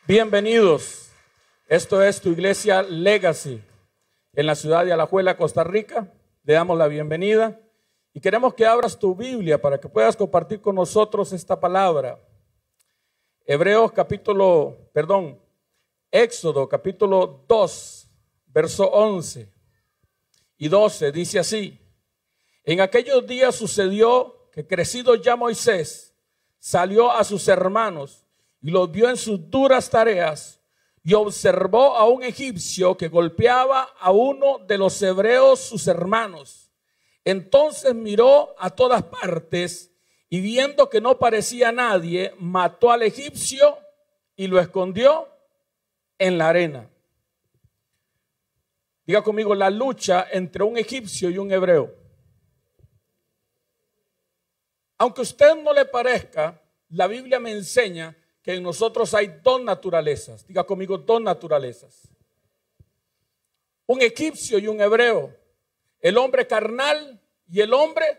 Bienvenidos. Esto es tu iglesia Legacy en la ciudad de Alajuela, Costa Rica. Le damos la bienvenida y queremos que abras tu Biblia para que puedas compartir con nosotros esta palabra. Éxodo capítulo 2, verso 11 y 12 dice así: en aquellos días sucedió que, crecido ya Moisés, salió a sus hermanos y los vio en sus duras tareas, y observó a un egipcio que golpeaba a uno de los hebreos, sus hermanos. Entonces miró a todas partes y, viendo que no parecía nadie, mató al egipcio y lo escondió en la arena. Diga conmigo: la lucha entre un egipcio y un hebreo. Aunque a usted no le parezca, la Biblia me enseña que en nosotros hay dos naturalezas. Diga conmigo: dos naturalezas. Un egipcio y un hebreo. El hombre carnal y el hombre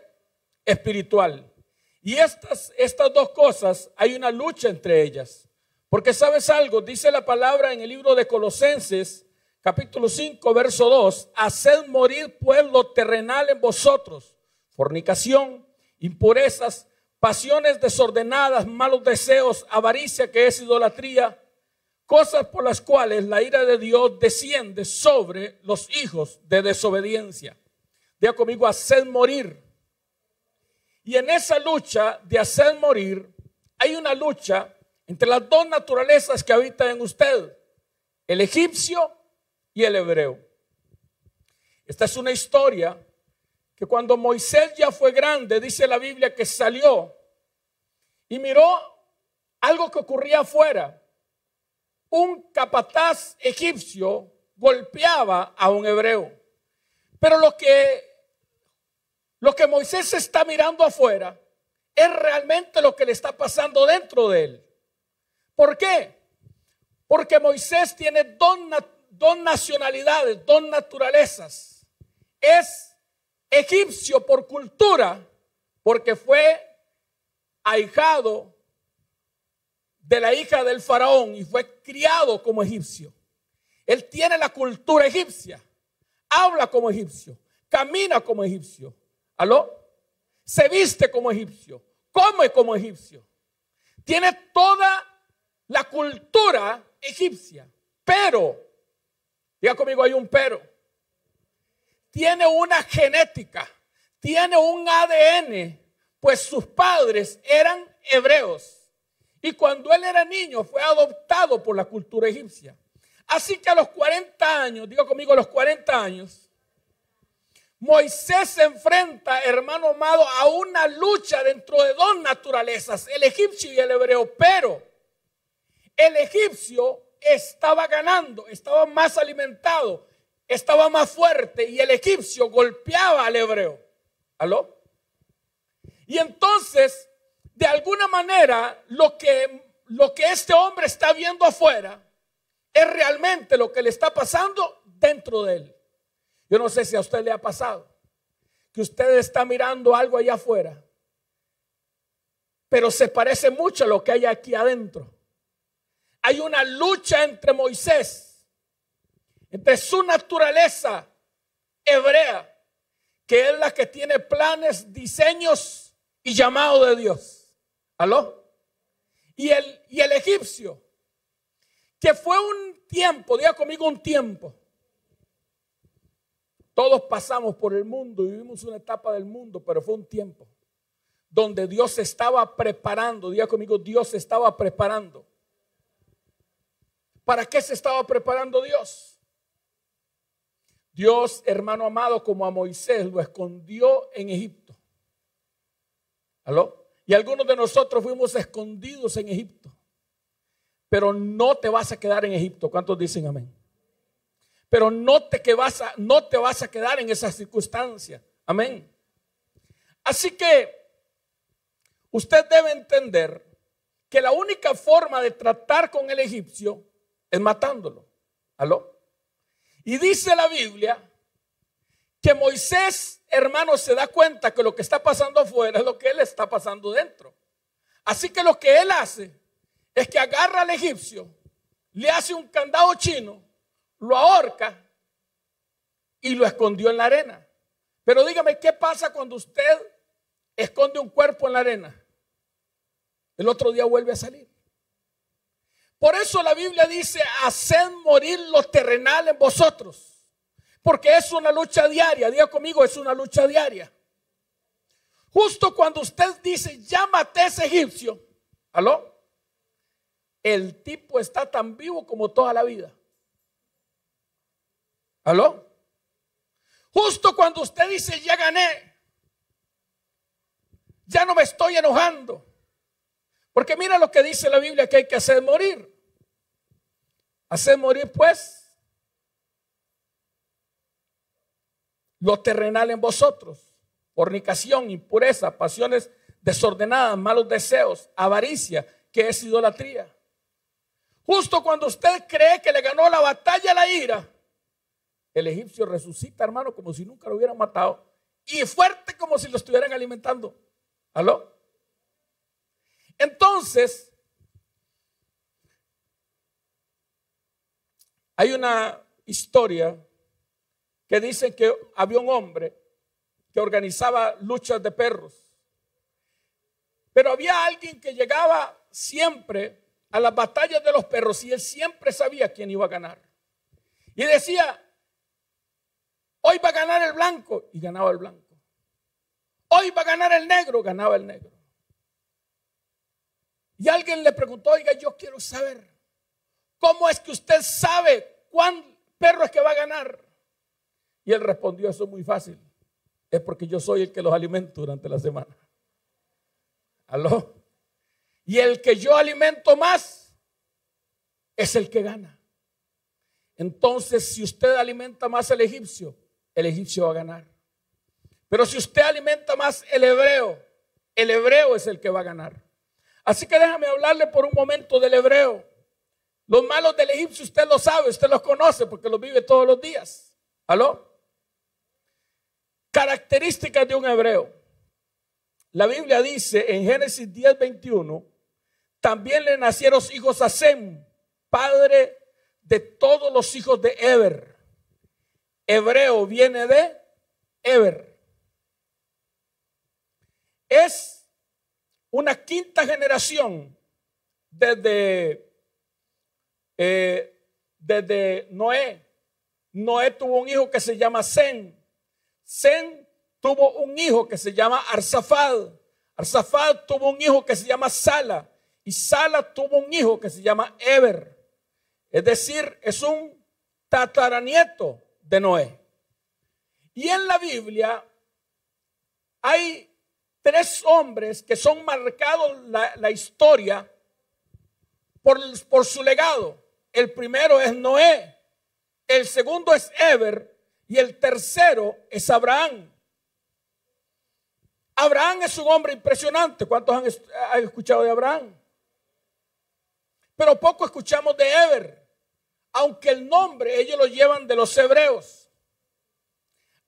espiritual. Y estas dos cosas, hay una lucha entre ellas. Porque ¿sabes algo? Dice la palabra en el libro de Colosenses, capítulo 5, verso 2: haced morir pues lo terrenal en vosotros: fornicación, impurezas, pasiones desordenadas, malos deseos, avaricia, que es idolatría, cosas por las cuales la ira de Dios desciende sobre los hijos de desobediencia. Diga conmigo: haced morir. Y en esa lucha de hacer morir, hay una lucha entre las dos naturalezas que habitan en usted: el egipcio y el hebreo. Esta es una historia que cuando Moisés ya fue grande, dice la Biblia que salió y miró algo que ocurría afuera. Un capataz egipcio golpeaba a un hebreo. Pero lo que Moisés está mirando afuera es realmente lo que le está pasando dentro de él. ¿Por qué? Porque Moisés tiene dos nacionalidades, dos naturalezas. Es egipcio por cultura, porque fue ahijado de la hija del faraón y fue criado como egipcio. Él tiene la cultura egipcia, habla como egipcio, camina como egipcio. ¿Aló? Se viste como egipcio, come como egipcio. Tiene toda la cultura egipcia. Pero, diga conmigo, hay un pero. Tiene una genética, tiene un ADN, pues sus padres eran hebreos. Y cuando él era niño fue adoptado por la cultura egipcia. Así que a los 40 años, diga conmigo, a los 40 años, Moisés se enfrenta, hermano amado, a una lucha dentro de dos naturalezas, el egipcio y el hebreo. Pero el egipcio estaba ganando, estaba más alimentado, estaba más fuerte, y el egipcio golpeaba al hebreo. ¿Aló? Y entonces, de alguna manera, lo que este hombre está viendo afuera es realmente lo que le está pasando dentro de él. Yo no sé si a usted le ha pasado que usted está mirando algo allá afuera, pero se parece mucho a lo que hay aquí adentro. Hay una lucha entre Moisés, entre su naturaleza hebrea, que es la que tiene planes, diseños y llamado de Dios. ¿Aló? Y el egipcio, que fue un tiempo, diga conmigo, un tiempo. Todos pasamos por el mundo y vivimos una etapa del mundo, pero fue un tiempo donde Dios se estaba preparando. Diga conmigo: Dios se estaba preparando. ¿Para qué se estaba preparando Dios? Dios, hermano amado, como a Moisés, lo escondió en Egipto. ¿Aló? Y algunos de nosotros fuimos escondidos en Egipto. Pero no te vas a quedar en Egipto. ¿Cuántos dicen amén? Pero no te vas a quedar en esa circunstancia. Amén. Así que usted debe entender que la única forma de tratar con el egipcio es matándolo. ¿Aló? Y dice la Biblia que Moisés, hermano, se da cuenta que lo que está pasando afuera es lo que él está pasando dentro. Así que lo que él hace es que agarra al egipcio, le hace un candado chino, lo ahorca y lo escondió en la arena. Pero dígame, ¿qué pasa cuando usted esconde un cuerpo en la arena? El otro día vuelve a salir. Por eso la Biblia dice: haced morir lo terrenal en vosotros, porque es una lucha diaria. Diga conmigo, es una lucha diaria. Justo cuando usted dice: ya maté a ese egipcio, ¿aló? El tipo está tan vivo como toda la vida. ¿Aló? Justo cuando usted dice: ya gané, ya no me estoy enojando. Porque mira lo que dice la Biblia que hay que hacer morir. Hacer morir pues lo terrenal en vosotros: fornicación, impureza, pasiones desordenadas, malos deseos, avaricia, que es idolatría. Justo cuando usted cree que le ganó la batalla a la ira, el egipcio resucita, hermano, como si nunca lo hubieran matado, y fuerte como si lo estuvieran alimentando. ¿Aló? Entonces, hay una historia que dice que había un hombre que organizaba luchas de perros, pero había alguien que llegaba siempre a las batallas de los perros y él siempre sabía quién iba a ganar. Y decía: hoy va a ganar el blanco, y ganaba el blanco. Hoy va a ganar el negro, ganaba el negro. Y alguien le preguntó: oiga, yo quiero saber, ¿cómo es que usted sabe cuál perro es que va a ganar? Y él respondió: eso es muy fácil, es porque yo soy el que los alimento durante la semana. ¿Aló? Y el que yo alimento más es el que gana. Entonces, si usted alimenta más al egipcio, el egipcio va a ganar. Pero si usted alimenta más el hebreo es el que va a ganar. Así que déjame hablarle por un momento del hebreo. Los malos del egipcio usted lo sabe, usted los conoce porque los vive todos los días. ¿Aló? Características de un hebreo. La Biblia dice en Génesis 10:21: también le nacieron hijos a Sem, padre de todos los hijos de Eber. Hebreo viene de Eber. Es una quinta generación desde Noé. Noé tuvo un hijo que se llama Sem. Sem tuvo un hijo que se llama Arsafad. Arsafad tuvo un hijo que se llama Sala. Y Sala tuvo un hijo que se llama Eber. Es decir, es un tataranieto de Noé. Y en la Biblia hay 3 hombres que son marcados la historia por su legado. El primero es Noé, el segundo es Eber y el tercero es Abraham. Abraham es un hombre impresionante. ¿Cuántos han escuchado de Abraham? Pero poco escuchamos de Eber, aunque el nombre ellos lo llevan de los hebreos.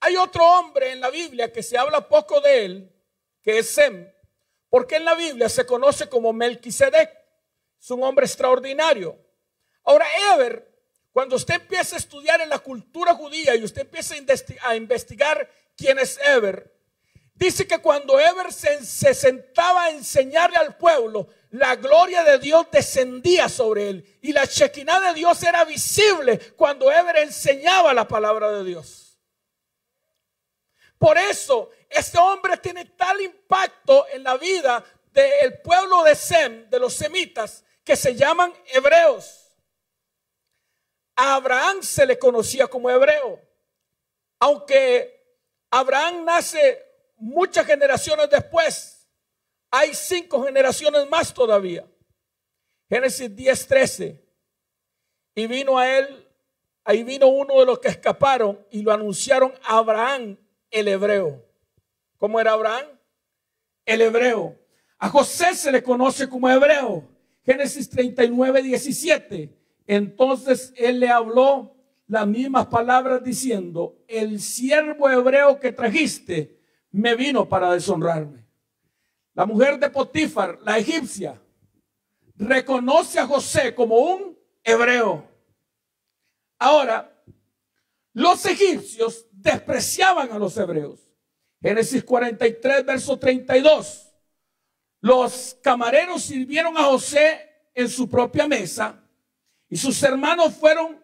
Hay otro hombre en la Biblia que se habla poco de él, que es Sem, porque en la Biblia se conoce como Melquisedec. Es un hombre extraordinario. Ahora, Eber, cuando usted empieza a estudiar en la cultura judía y usted empieza a investigar quién es Eber, dice que cuando Eber se sentaba a enseñarle al pueblo, la gloria de Dios descendía sobre él y la Shekinah de Dios era visible cuando Eber enseñaba la palabra de Dios. Por eso este hombre tiene tal impacto en la vida del pueblo de Sem, de los semitas, que se llaman hebreos. A Abraham se le conocía como hebreo, aunque Abraham nace muchas generaciones después. Hay 5 generaciones más todavía. Génesis 10:13. Y vino a él, ahí vino uno de los que escaparon y lo anunciaron a Abraham, el hebreo. ¿Cómo era Abraham? El hebreo. A José se le conoce como hebreo. Génesis 39:17. Entonces él le habló las mismas palabras diciendo: el siervo hebreo que trajiste me vino para deshonrarme. La mujer de Potifar, la egipcia, reconoce a José como un hebreo. Ahora, los egipcios despreciaban a los hebreos. Génesis 43, verso 32. Los camareros sirvieron a José en su propia mesa y sus hermanos fueron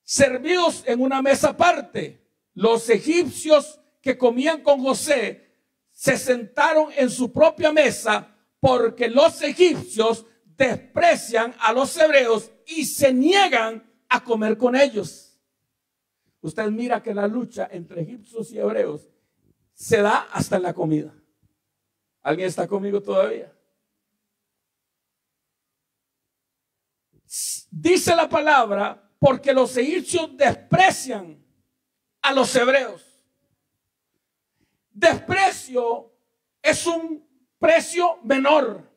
servidos en una mesa aparte. Los egipcios que comían con José se sentaron en su propia mesa porque los egipcios desprecian a los hebreos y se niegan a comer con ellos. Usted mira que la lucha entre egipcios y hebreos se da hasta en la comida. ¿Alguien está conmigo todavía? Dice la palabra, porque los egipcios desprecian a los hebreos. Desprecio es un precio menor.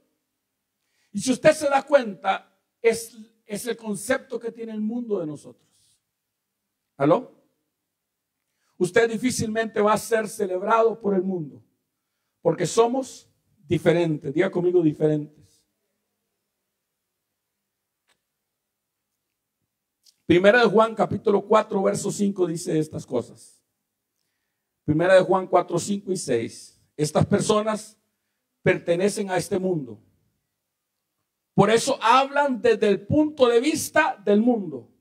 Y si usted se da cuenta, es el concepto que tiene el mundo de nosotros. ¿Aló? Usted difícilmente va a ser celebrado por el mundo, porque somos diferentes. Diga conmigo, diferentes. Primera de Juan capítulo 4 verso 5 dice estas cosas. Primera de Juan 4, 5 y 6. Estas personas pertenecen a este mundo. Por eso hablan desde el punto de vista del mundo.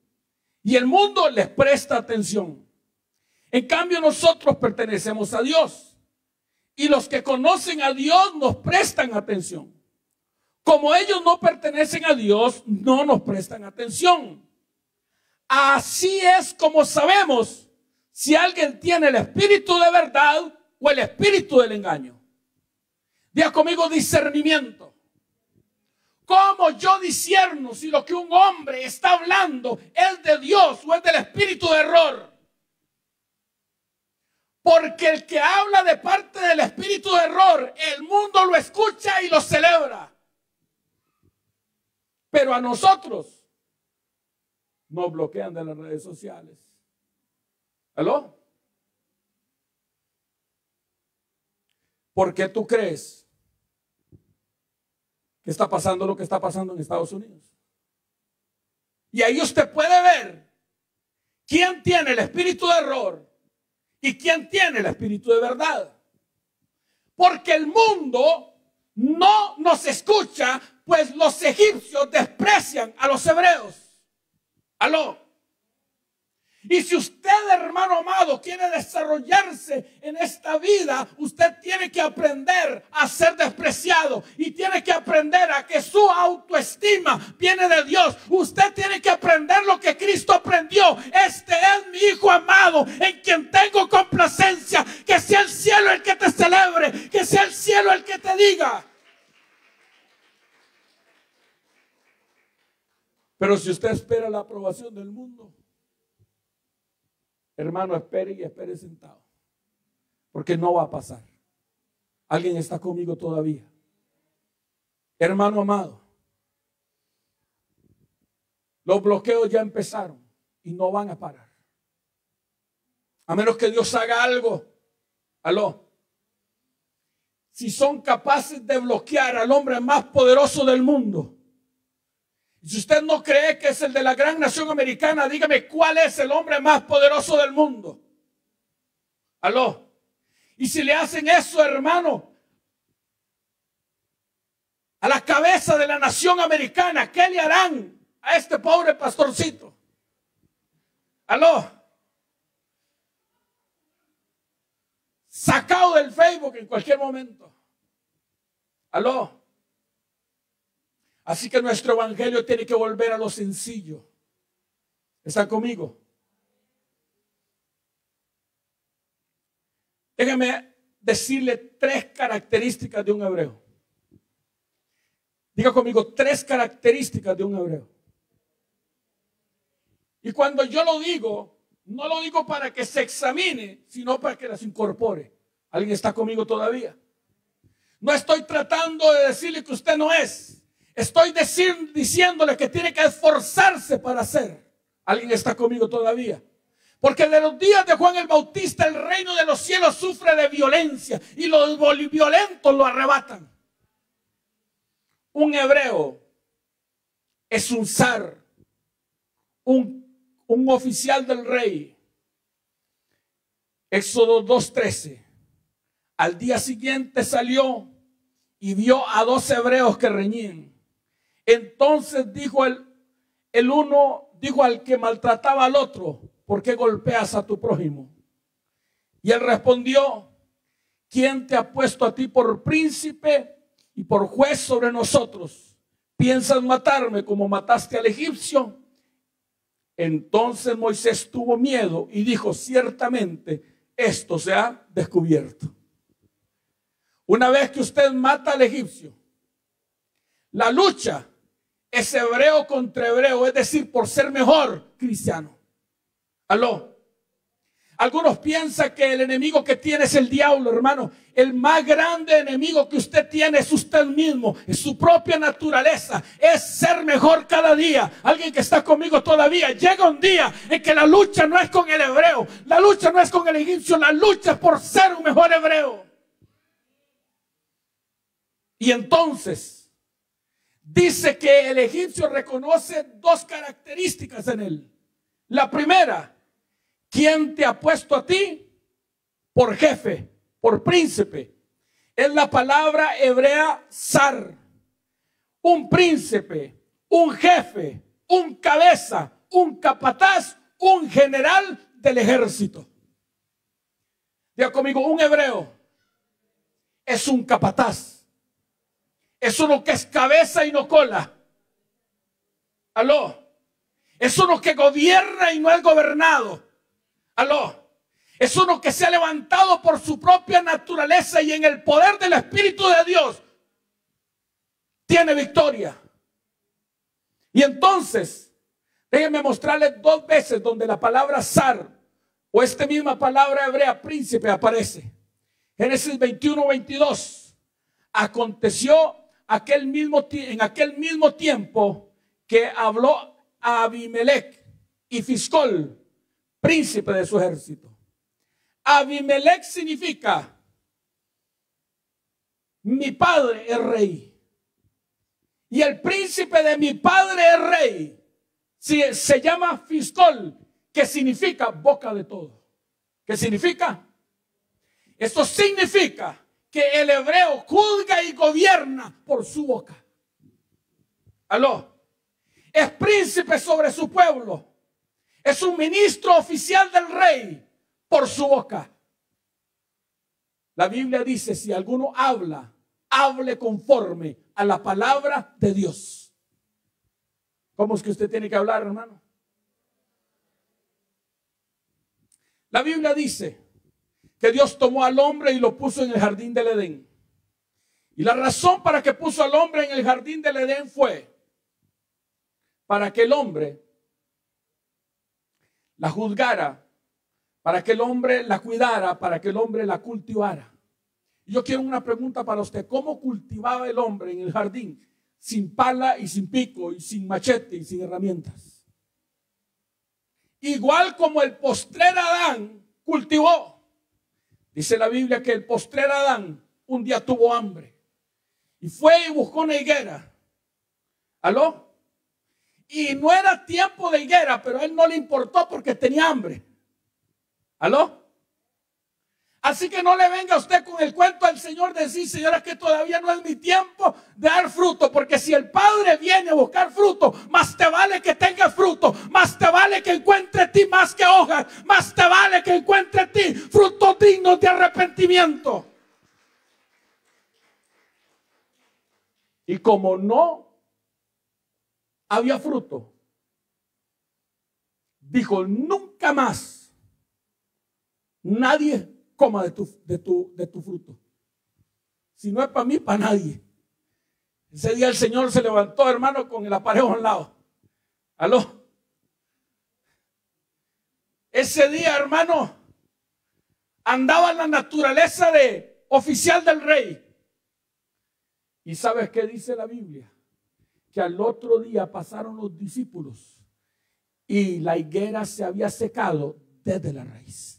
Y el mundo les presta atención. En cambio, nosotros pertenecemos a Dios. Y los que conocen a Dios nos prestan atención. Como ellos no pertenecen a Dios, no nos prestan atención. Así es como sabemos si alguien tiene el espíritu de verdad o el espíritu del engaño. Diga conmigo, discernimiento. ¿Cómo yo discierno si lo que un hombre está hablando es de Dios o es del espíritu de error? Porque el que habla de parte del espíritu de error, el mundo lo escucha y lo celebra. Pero a nosotros nos bloquean de las redes sociales. ¿Aló? ¿Por qué tú crees que está pasando lo que está pasando en Estados Unidos? Y ahí usted puede ver quién tiene el espíritu de error y quién tiene el espíritu de verdad. Porque el mundo no nos escucha, pues los egipcios desprecian a los hebreos. ¿Aló? Y si usted, hermano amado, quiere desarrollarse en esta vida, usted tiene que aprender a ser despreciado y tiene que aprender a que su autoestima viene de Dios. Usted tiene que aprender lo que Cristo aprendió. Este es mi Hijo amado, en quien tengo complacencia. Que sea el cielo el que te celebre, que sea el cielo el que te diga. Pero si usted espera la aprobación del mundo, hermano, espere y espere sentado, porque no va a pasar. ¿Alguien está conmigo todavía? Hermano amado, los bloqueos ya empezaron y no van a parar. A menos que Dios haga algo. ¿Aló? Si son capaces de bloquear al hombre más poderoso del mundo, y si usted no cree que es el de la gran nación americana, dígame cuál es el hombre más poderoso del mundo. ¿Aló? Y si le hacen eso, hermano, a la cabeza de la nación americana, ¿qué le harán a este pobre pastorcito? ¿Aló? Sacado del Facebook en cualquier momento. ¿Aló? Así que nuestro evangelio tiene que volver a lo sencillo. ¿Están conmigo? Déjame decirle 3 características de un hebreo. Diga conmigo, 3 características de un hebreo. Y cuando yo lo digo, no lo digo para que se examine, sino para que las incorpore. ¿Alguien está conmigo todavía? No estoy tratando de decirle que usted no es. Estoy diciéndole que tiene que esforzarse para hacer. ¿Alguien está conmigo todavía? Porque de los días de Juan el Bautista el reino de los cielos sufre de violencia y los violentos lo arrebatan. Un hebreo es un zar, un oficial del rey. Éxodo 2:13. Al día siguiente salió y vio a 2 hebreos que reñían. Entonces dijo el uno, dijo al que maltrataba al otro: ¿por qué golpeas a tu prójimo? Y él respondió: ¿quién te ha puesto a ti por príncipe y por juez sobre nosotros? ¿Piensas matarme como mataste al egipcio? Entonces Moisés tuvo miedo y dijo: ciertamente esto se ha descubierto. Una vez que usted mata al egipcio, la lucha es hebreo contra hebreo, es decir, por ser mejor cristiano. Aló. Algunos piensan que el enemigo que tiene es el diablo, hermano. El más grande enemigo que usted tiene es usted mismo, es su propia naturaleza, es ser mejor cada día. Alguien que está conmigo todavía, llega un día en que la lucha no es con el hebreo, la lucha no es con el egipcio, la lucha es por ser un mejor hebreo. Y entonces dice que el egipcio reconoce 2 características en él. La primera: ¿quién te ha puesto a ti por jefe, por príncipe? Es la palabra hebrea zar. Un príncipe, un jefe, un cabeza, un capataz, un general del ejército. Diga conmigo: un hebreo es un capataz. Es uno que es cabeza y no cola. Aló. Es uno que gobierna y no es gobernado. Aló. Es uno que se ha levantado por su propia naturaleza y en el poder del Espíritu de Dios tiene victoria. Y entonces, déjenme mostrarles 2 veces donde la palabra zar o esta misma palabra hebrea príncipe aparece. Génesis 21:22. Aconteció en aquel mismo tiempo que habló a Abimelech y Fiscol, príncipe de su ejército. Abimelech significa: mi padre es rey. Y el príncipe de mi padre es rey. Se llama Fiscol, que significa boca de todo. ¿Qué significa? Esto significa que el hebreo juzga y gobierna por su boca. Aló. Es príncipe sobre su pueblo. Es un ministro oficial del rey por su boca. La Biblia dice: si alguno habla, hable conforme a la palabra de Dios. ¿Cómo es que usted tiene que hablar, hermano? La Biblia dice que Dios tomó al hombre y lo puso en el jardín del Edén. Y la razón para que puso al hombre en el jardín del Edén fue para que el hombre la juzgara, para que el hombre la cuidara, para que el hombre la cultivara. Y yo quiero una pregunta para usted: ¿cómo cultivaba el hombre en el jardín? Sin pala y sin pico y sin machete y sin herramientas. Igual como el postrer Adán cultivó. Dice la Biblia que el postrer Adán un día tuvo hambre y fue y buscó una higuera. ¿Aló? Y no era tiempo de higuera, pero a él no le importó porque tenía hambre. ¿Aló? Así que no le venga usted con el cuento al Señor de decir: señora, que todavía no es mi tiempo de dar fruto, porque si el Padre viene a buscar fruto, más te vale que tengas fruto, más te vale que encuentre en ti más que hojas, más te vale que encuentre en ti frutos dignos de arrepentimiento. Y como no había fruto, dijo: nunca más nadie coma de tu fruto. Si no es para mí, para nadie. Ese día el Señor se levantó, hermano, con el aparejo al lado. ¿Aló? Ese día, hermano, andaba en la naturaleza de oficial del rey. ¿Y sabes qué dice la Biblia? Que al otro día pasaron los discípulos y la higuera se había secado desde la raíz.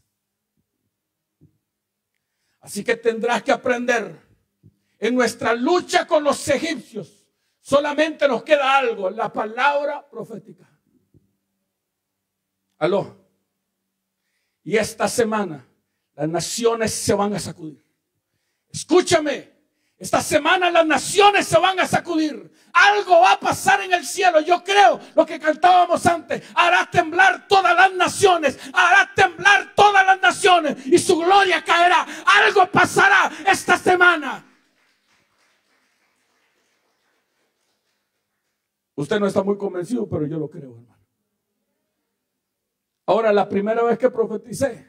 Así que tendrás que aprender en nuestra lucha con los egipcios, Solamente nos queda algo, la palabra profética. Aló. Y esta semana las naciones se van a sacudir. Escúchame, esta semana las naciones se van a sacudir. Algo va a pasar en el cielo. Yo creo lo que cantábamos antes. Hará temblar todas las naciones. Hará temblar todas las naciones. Y su gloria caerá. Algo pasará esta semana. Usted no está muy convencido, pero yo lo creo, hermano. Ahora, la primera vez que profeticé,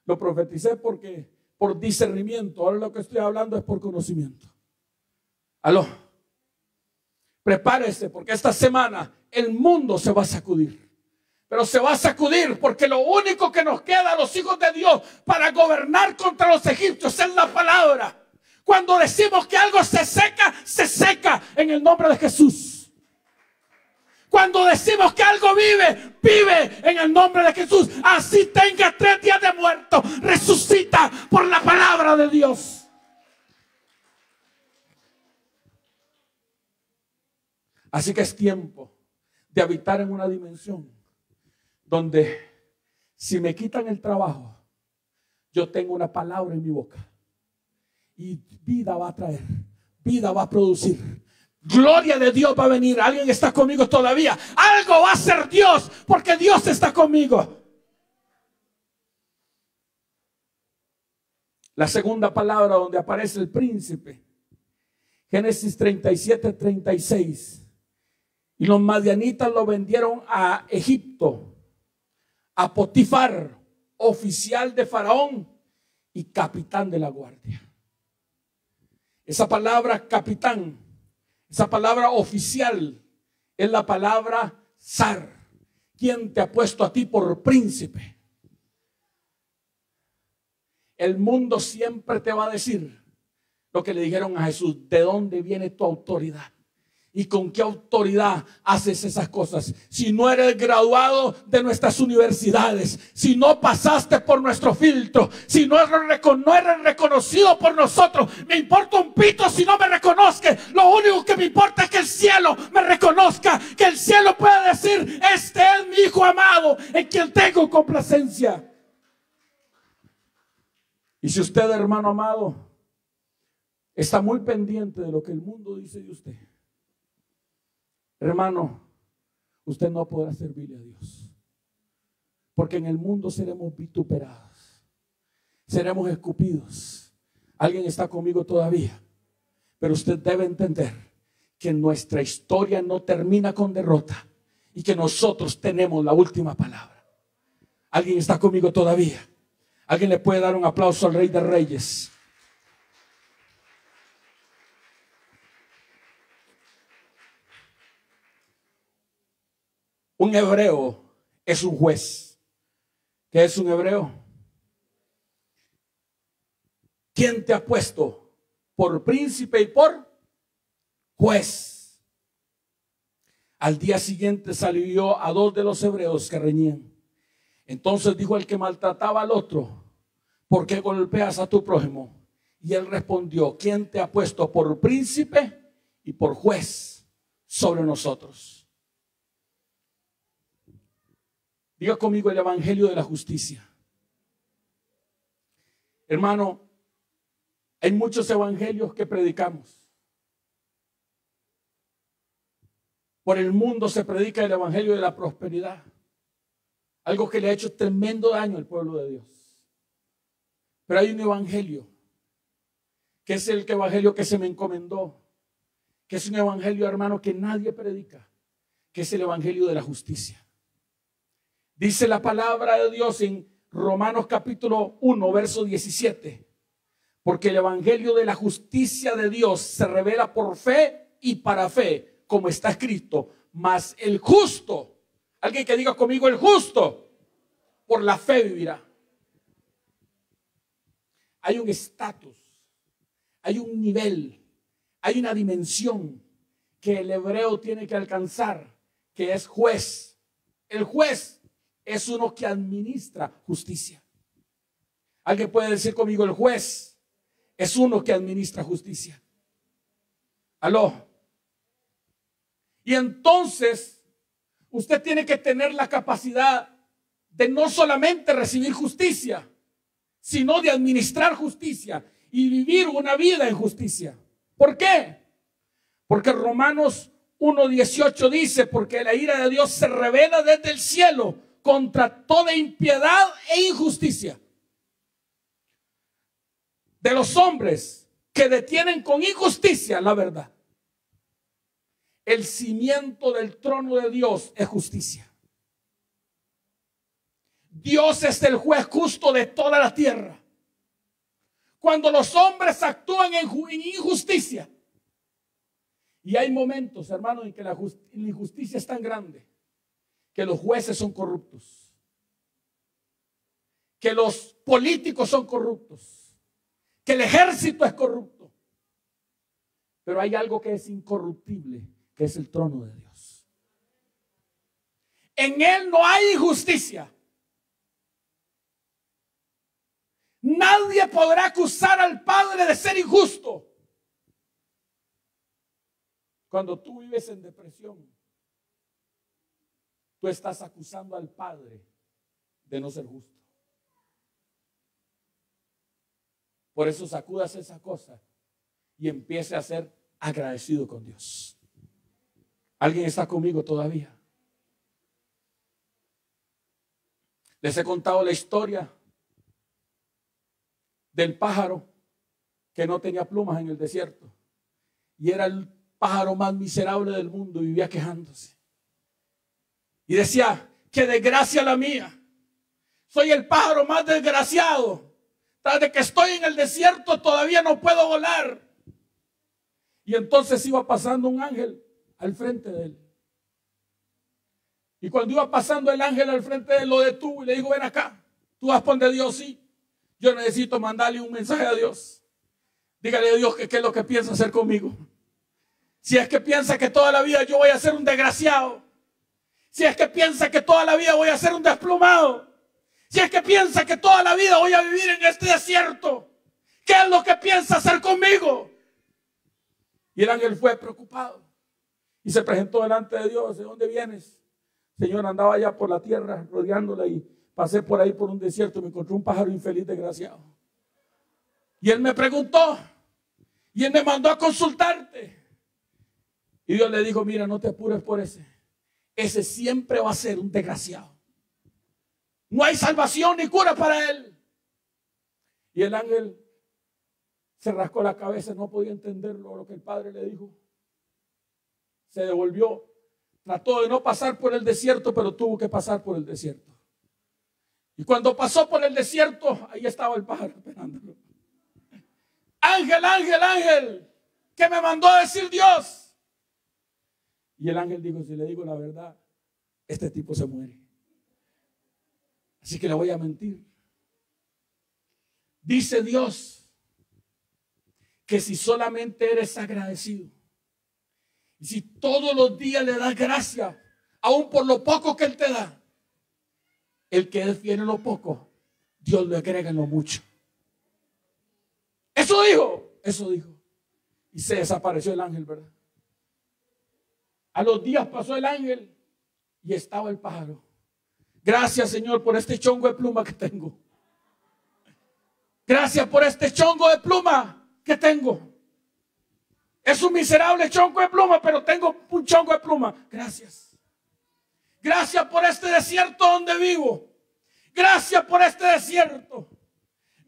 lo profeticé porque por discernimiento. Ahora lo que estoy hablando es por conocimiento. Aló. Prepárese porque esta semana el mundo se va a sacudir. Pero se va a sacudir porque lo único que nos queda a los hijos de Dios para gobernar contra los egipcios es la palabra. Cuando decimos que algo se seca en el nombre de Jesús. Cuando decimos que algo vive, vive en el nombre de Jesús. Así tenga 3 días de muerto, resucita por la palabra de Dios. Así que es tiempo de habitar en una dimensión donde si me quitan el trabajo, yo tengo una palabra en mi boca y vida va a traer, vida va a producir. Gloria de Dios va a venir. Alguien está conmigo todavía. Algo va a hacer Dios porque Dios está conmigo. La segunda palabra donde aparece el príncipe, Génesis 37:36. Y los madianitas lo vendieron a Egipto, a Potifar, oficial de Faraón y capitán de la guardia. Esa palabra capitán, esa palabra oficial es la palabra zar. ¿Quién te ha puesto a ti por príncipe? El mundo siempre te va a decir lo que le dijeron a Jesús: ¿de dónde viene tu autoridad? ¿Y con qué autoridad haces esas cosas? Si no eres graduado de nuestras universidades, si no pasaste por nuestro filtro, si no eres reconocido por nosotros, me importa un pito si no me reconozcas. Lo único que me importa es que el cielo me reconozca, que el cielo pueda decir: este es mi hijo amado en quien tengo complacencia. Y si usted, hermano amado, está muy pendiente de lo que el mundo dice de usted, hermano, usted no podrá servirle a Dios. Porque en el mundo seremos vituperados, seremos escupidos. Alguien está conmigo todavía. Pero usted debe entender que nuestra historia no termina con derrota y que nosotros tenemos la última palabra. Alguien está conmigo todavía. Alguien le puede dar un aplauso al Rey de Reyes. Un hebreo es un juez. ¿Qué es un hebreo? ¿Quién te ha puesto por príncipe y por juez? Al día siguiente salió a 2 de los hebreos que reñían. Entonces dijo el que maltrataba al otro: ¿por qué golpeas a tu prójimo? Y él respondió: ¿quién te ha puesto por príncipe y por juez sobre nosotros? Diga conmigo: el evangelio de la justicia. Hermano, hay muchos evangelios que predicamos. Por el mundo se predica el evangelio de la prosperidad, algo que le ha hecho tremendo daño al pueblo de Dios. Pero hay un evangelio que es el evangelio que se me encomendó, que es un evangelio, hermano, que nadie predica, que es el evangelio de la justicia. Dice la palabra de Dios en Romanos capítulo 1, verso 17. Porque el evangelio de la justicia de Dios se revela por fe y para fe, como está escrito: mas el justo, alguien que diga conmigo: el justo, por la fe vivirá. Hay un estatus, hay un nivel, hay una dimensión que el hebreo tiene que alcanzar, que es juez. El juez es uno que administra justicia. Alguien puede decir conmigo: el juez es uno que administra justicia. Aló. Y entonces usted tiene que tener la capacidad de no solamente recibir justicia, sino de administrar justicia y vivir una vida en justicia. ¿Por qué? Porque Romanos 1:18 dice, porque la ira de Dios se revela desde el cielo contra toda impiedad e injusticia de los hombres que detienen con injusticia la verdad. El cimiento del trono de Dios es justicia. Dios es el juez justo de toda la tierra. Cuando los hombres actúan en injusticia, y hay momentos, hermanos, en que la injusticia es tan grande que los jueces son corruptos, que los políticos son corruptos, que el ejército es corrupto. Pero hay algo que es incorruptible, que es el trono de Dios. En él no hay injusticia. Nadie podrá acusar al Padre de ser injusto. Cuando tú vives en depresión, tú estás acusando al Padre de no ser justo. Por eso sacudas esa cosa y empiece a ser agradecido con Dios. ¿Alguien está conmigo todavía? Les he contado la historia del pájaro que no tenía plumas en el desierto y era el pájaro más miserable del mundo, vivía quejándose y decía: qué desgracia la mía, soy el pájaro más desgraciado, desde que estoy en el desierto todavía no puedo volar. Y entonces iba pasando un ángel al frente de él, y cuando iba pasando el ángel al frente de él lo detuvo y le dijo: ven acá, tú vas por donde Dios. Sí, yo necesito mandarle un mensaje a Dios. Dígale a Dios que qué es lo que piensa hacer conmigo. Si es que piensa que toda la vida yo voy a ser un desgraciado, si es que piensa que toda la vida voy a ser un desplumado, si es que piensa que toda la vida voy a vivir en este desierto, ¿qué es lo que piensa hacer conmigo? Y el ángel fue preocupado y se presentó delante de Dios. ¿De dónde vienes? Señor, andaba allá por la tierra rodeándola y pasé por ahí por un desierto y me encontré un pájaro infeliz desgraciado. Y él me preguntó y él me mandó a consultarte. Y Dios le dijo: mira, no te apures por ese. Ese siempre va a ser un desgraciado. No hay salvación ni cura para él. Y el ángel se rascó la cabeza, no podía entender lo que el Padre le dijo. Se devolvió. Trató de no pasar por el desierto, pero tuvo que pasar por el desierto. Y cuando pasó por el desierto, ahí estaba el pájaro esperándolo. Ángel, ángel, ángel, ¿qué me mandó a decir Dios? Y el ángel dijo: si le digo la verdad, este tipo se muere. Así que le voy a mentir. Dice Dios que si solamente eres agradecido y si todos los días le das gracias, aún por lo poco que Él te da, el que es fiel en lo poco, Dios le agrega en lo mucho. Eso dijo. Y se desapareció el ángel, ¿verdad? A los días pasó el ángel y estaba el pájaro. Gracias, Señor, por este chongo de pluma que tengo. Gracias por este chongo de pluma que tengo. Es un miserable chongo de pluma, pero tengo un chongo de pluma. Gracias. Gracias por este desierto donde vivo. Gracias por este desierto.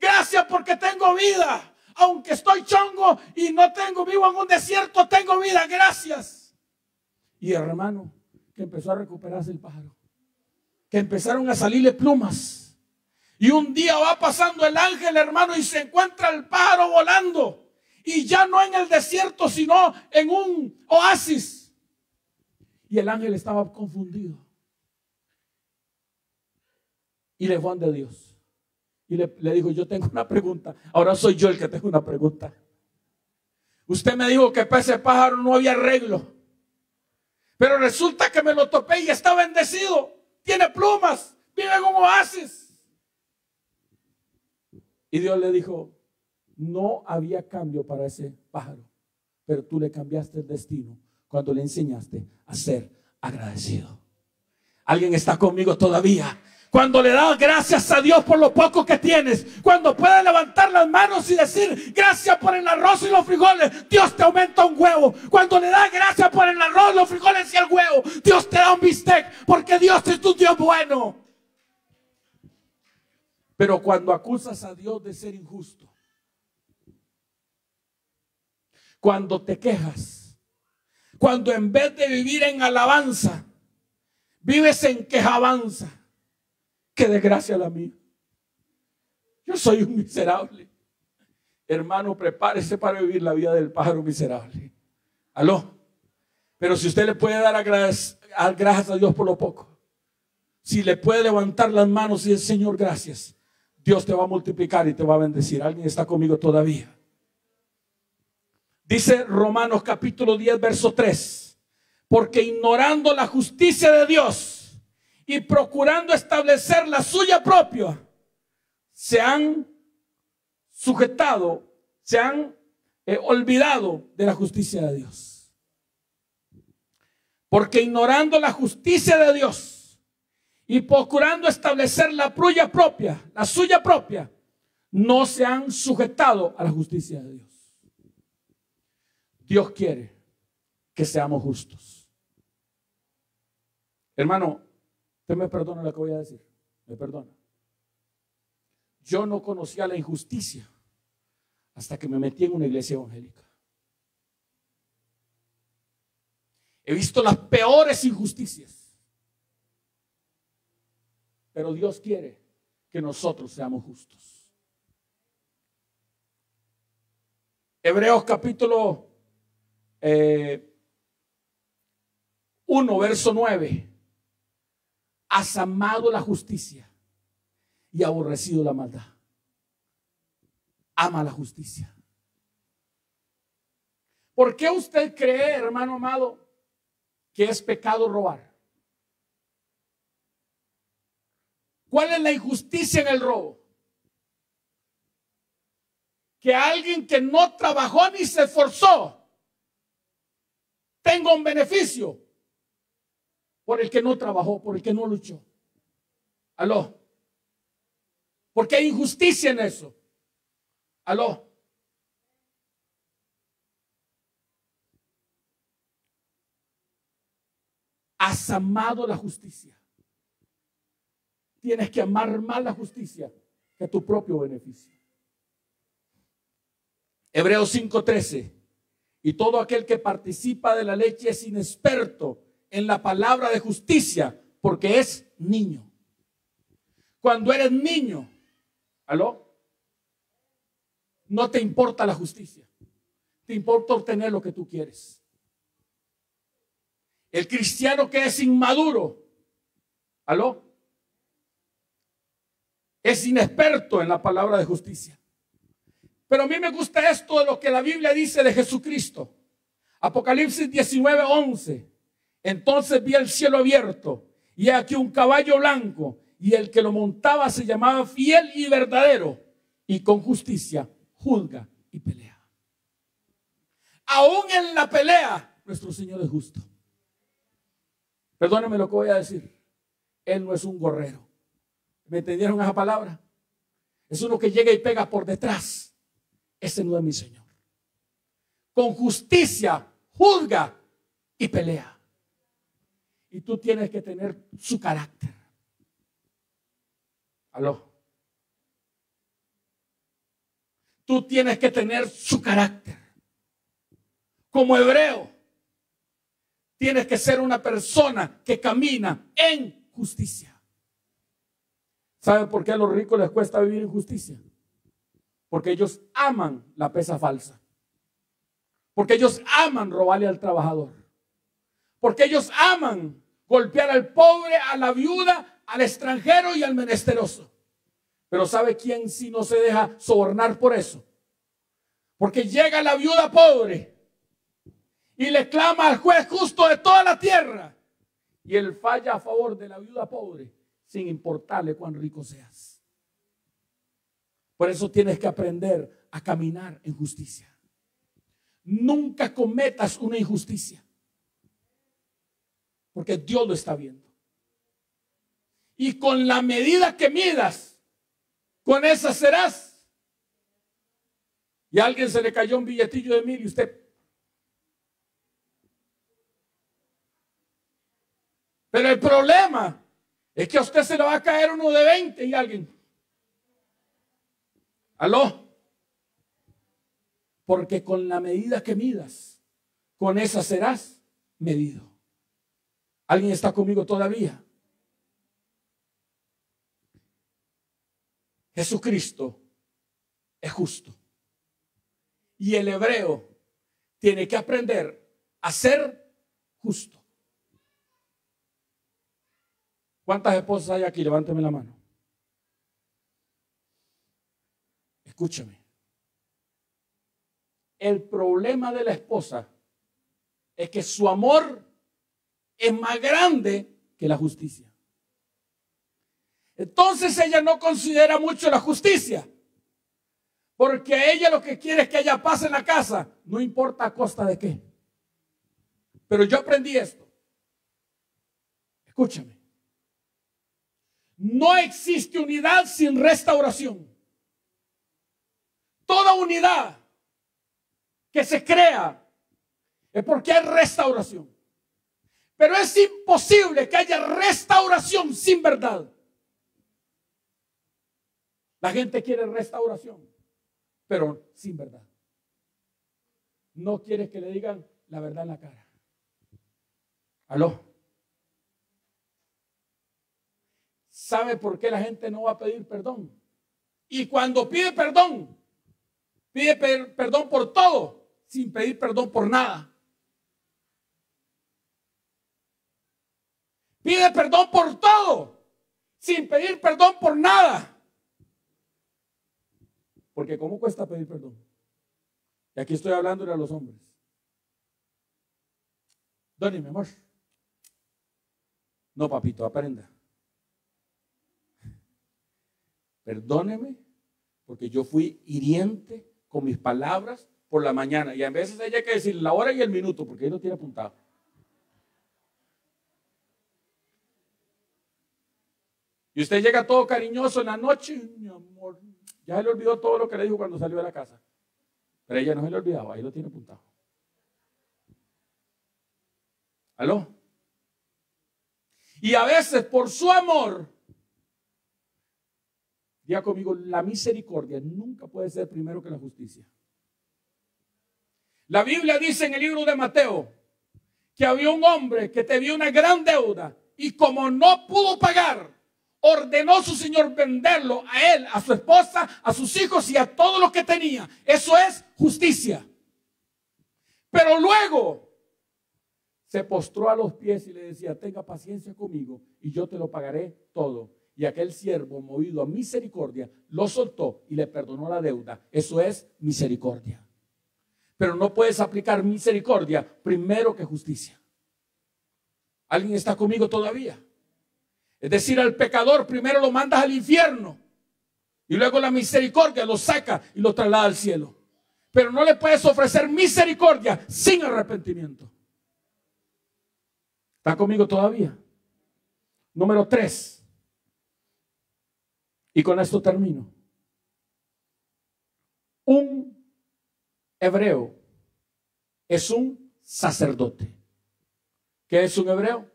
Gracias porque tengo vida. Aunque estoy chongo y no tengo, vivo en un desierto, tengo vida. Gracias. Y hermano, que empezó a recuperarse el pájaro, que empezaron a salirle plumas. Y un día va pasando el ángel, hermano, y se encuentra el pájaro volando. Y ya no en el desierto, sino en un oasis. Y el ángel estaba confundido. Y le fue ante Dios. Y le dijo: yo tengo una pregunta. Ahora soy yo el que tengo una pregunta. Usted me dijo que para ese pájaro no había arreglo. Pero resulta que me lo topé y está bendecido. Tiene plumas. Vive en un oasis. Y Dios le dijo: no había cambio para ese pájaro, pero tú le cambiaste el destino cuando le enseñaste a ser agradecido. ¿Alguien está conmigo todavía? Cuando le das gracias a Dios por lo poco que tienes, cuando puedes levantar las manos y decir gracias por el arroz y los frijoles, Dios te aumenta un huevo. Cuando le das gracias por el arroz, los frijoles y el huevo, Dios te da un bistec, porque Dios es tu Dios bueno. Pero cuando acusas a Dios de ser injusto, cuando te quejas, cuando en vez de vivir en alabanza, vives en quejabanza, qué desgracia la mía. Yo soy un miserable. Hermano, prepárese para vivir la vida del pájaro miserable. Aló. Pero si usted le puede dar gracias a Dios por lo poco, si le puede levantar las manos y decir, Señor, gracias, Dios te va a multiplicar y te va a bendecir. ¿Alguien está conmigo todavía? Dice Romanos capítulo 10, verso 3. Porque ignorando la justicia de Dios y procurando establecer la suya propia, se han sujetado, se han olvidado de la justicia de Dios. Porque ignorando la justicia de Dios y procurando establecer la suya propia, no se han sujetado a la justicia de Dios. Dios quiere que seamos justos. Hermano, usted me perdona lo que voy a decir. Me perdona. Yo no conocía la injusticia hasta que me metí en una iglesia evangélica. He visto las peores injusticias. Pero Dios quiere que nosotros seamos justos. Hebreos capítulo 1, verso 9. Has amado la justicia y aborrecido la maldad. Ama la justicia. ¿Por qué usted cree, hermano amado, que es pecado robar? ¿Cuál es la injusticia en el robo? Que alguien que no trabajó ni se esforzó tenga un beneficio por el que no trabajó, por el que no luchó. Aló. Porque hay injusticia en eso. Aló. Has amado la justicia. Tienes que amar más la justicia que tu propio beneficio. Hebreos 5:13. Y todo aquel que participa de la ley es inexperto en la palabra de justicia, porque es niño. Cuando eres niño, ¿aló? No te importa la justicia. Te importa obtener lo que tú quieres. El cristiano que es inmaduro, ¿aló? Es inexperto en la palabra de justicia. Pero a mí me gusta esto de lo que la Biblia dice de Jesucristo. Apocalipsis 19:11. Entonces vi el cielo abierto y aquí un caballo blanco, y el que lo montaba se llamaba Fiel y Verdadero, y con justicia juzga y pelea. Aún en la pelea, nuestro Señor es justo. Perdónenme lo que voy a decir. Él no es un gorrero. ¿Me entendieron esa palabra? Es uno que llega y pega por detrás. Ese no es mi Señor. Con justicia juzga y pelea. Y tú tienes que tener su carácter. ¿Aló? Tú tienes que tener su carácter. Como hebreo, tienes que ser una persona que camina en justicia. ¿Saben por qué a los ricos les cuesta vivir en justicia? Porque ellos aman la pesa falsa. Porque ellos aman robarle al trabajador. Porque ellos aman golpear al pobre, a la viuda, al extranjero y al menesteroso. Pero ¿sabe quién sí no se deja sobornar por eso? Porque llega la viuda pobre y le clama al juez justo de toda la tierra. Y él falla a favor de la viuda pobre sin importarle cuán rico seas. Por eso tienes que aprender a caminar en justicia. Nunca cometas una injusticia. porque Dios lo está viendo. Y con la medida que midas, con esa serás. Y a alguien se le cayó un billetillo de 1000 y usted. Pero el problema es que a usted se le va a caer uno de 20 y alguien. ¿Aló? Porque con la medida que midas, con esa serás medido. ¿Alguien está conmigo todavía? Jesucristo es justo. Y el hebreo tiene que aprender a ser justo. ¿Cuántas esposas hay aquí? Levánteme la mano. Escúchame. El problema de la esposa es que su amor es más grande que la justicia. Entonces ella no considera mucho la justicia, porque ella lo que quiere es que haya paz en la casa, no importa a costa de qué. Pero yo aprendí esto. Escúchame. No existe unidad sin restauración. Toda unidad que se crea es porque hay restauración. Pero es imposible que haya restauración sin verdad. La gente quiere restauración, pero sin verdad. No quiere que le digan la verdad en la cara. ¿Aló? ¿Sabe por qué la gente no va a pedir perdón? Y cuando pide perdón por todo, sin pedir perdón por nada. Pide perdón por todo, sin pedir perdón por nada. Porque ¿cómo cuesta pedir perdón? Y aquí estoy hablando a los hombres. Donny, mi amor. No, papito, aprenda. Perdóneme, porque yo fui hiriente con mis palabras por la mañana. Y a veces hay que decir la hora y el minuto, porque ahí lo tiene apuntado. Y usted llega todo cariñoso en la noche, mi amor. Ya se le olvidó todo lo que le dijo cuando salió de la casa. Pero ella no se le olvidaba, ahí lo tiene apuntado. ¿Aló? Y a veces por su amor, diga conmigo, la misericordia nunca puede ser primero que la justicia. La Biblia dice en el libro de Mateo que había un hombre que tenía una gran deuda y como no pudo pagar, ordenó su señor venderlo a él, a su esposa, a sus hijos y a todo lo que tenía. Eso es justicia. Pero luego se postró a los pies y le decía, tenga paciencia conmigo y yo te lo pagaré todo. Y aquel siervo, movido a misericordia, lo soltó y le perdonó la deuda. Eso es misericordia. Pero no puedes aplicar misericordia primero que justicia. ¿Alguien está conmigo todavía? Es decir, al pecador primero lo mandas al infierno y luego la misericordia lo saca y lo traslada al cielo. Pero no le puedes ofrecer misericordia sin arrepentimiento. ¿Está conmigo todavía? Número 3. Y con esto termino. Un hebreo es un sacerdote. ¿Qué es un hebreo?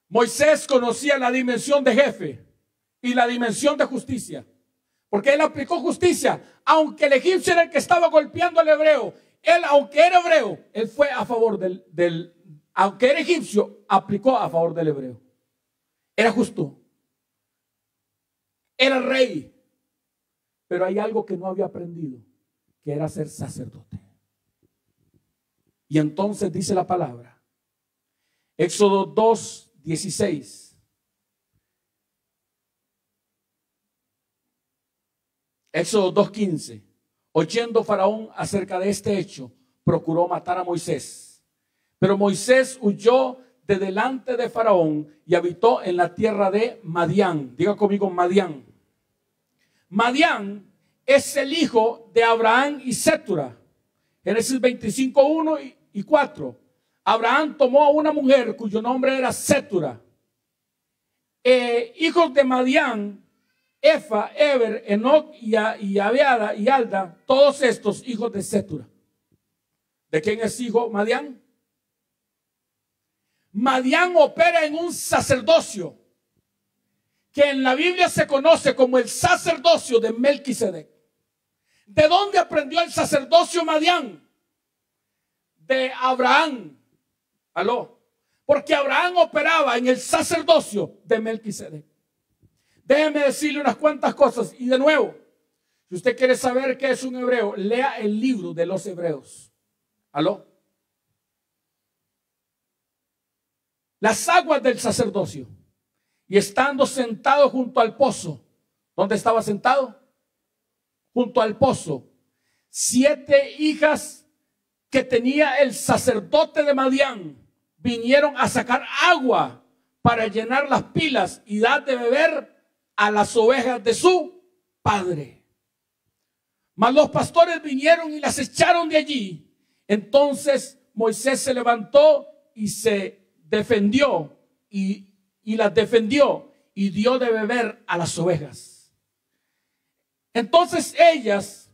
Moisés conocía la dimensión de jefe y la dimensión de justicia, porque él aplicó justicia, aunque el egipcio era el que estaba golpeando al hebreo. Él, aunque era hebreo, él fue a favor aunque era egipcio, aplicó a favor del hebreo. Era justo. Era rey. Pero hay algo que no había aprendido, que era ser sacerdote. Y entonces dice la palabra, Éxodo 2:16. Éxodo 2:15. Oyendo Faraón acerca de este hecho, procuró matar a Moisés. Pero Moisés huyó de delante de Faraón y habitó en la tierra de Madián. Diga conmigo Madián. Madián es el hijo de Abraham y Sétura. Génesis 25:1 y 4. Abraham tomó a una mujer cuyo nombre era Sétura. Hijos de Madián, Efa, Eber, Enoc y Abiada y Alda, todos estos hijos de Sétura. ¿De quién es hijo Madián? Madián opera en un sacerdocio que en la Biblia se conoce como el sacerdocio de Melquisedec. ¿De dónde aprendió el sacerdocio Madián? De Abraham. ¿Aló? Porque Abraham operaba en el sacerdocio de Melquisedec. Déjeme decirle unas cuantas cosas. Y de nuevo, si usted quiere saber qué es un hebreo, lea el libro de los hebreos. ¿Aló? Las aguas del sacerdocio. Y estando sentado junto al pozo. ¿Dónde estaba sentado? Junto al pozo. 7 hijas que tenía el sacerdote de Madián vinieron a sacar agua para llenar las pilas y dar de beber a las ovejas de su padre. Mas los pastores vinieron y las echaron de allí. Entonces Moisés se levantó y se defendió y las defendió y dio de beber a las ovejas. Entonces ellas,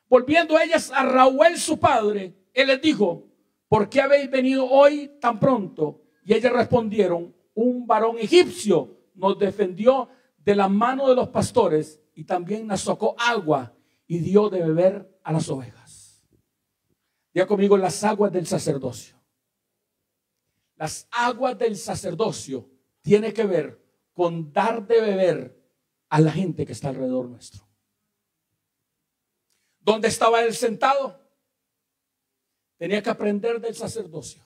volviendo ellas a Reuel su padre, él les dijo: ¿por qué habéis venido hoy tan pronto? Y ellas respondieron: un varón egipcio nos defendió de la mano de los pastores y también nos sacó agua y dio de beber a las ovejas. Diga conmigo: las aguas del sacerdocio. Las aguas del sacerdocio tiene que ver con dar de beber a la gente que está alrededor nuestro. ¿Dónde estaba él sentado? Tenía que aprender del sacerdocio.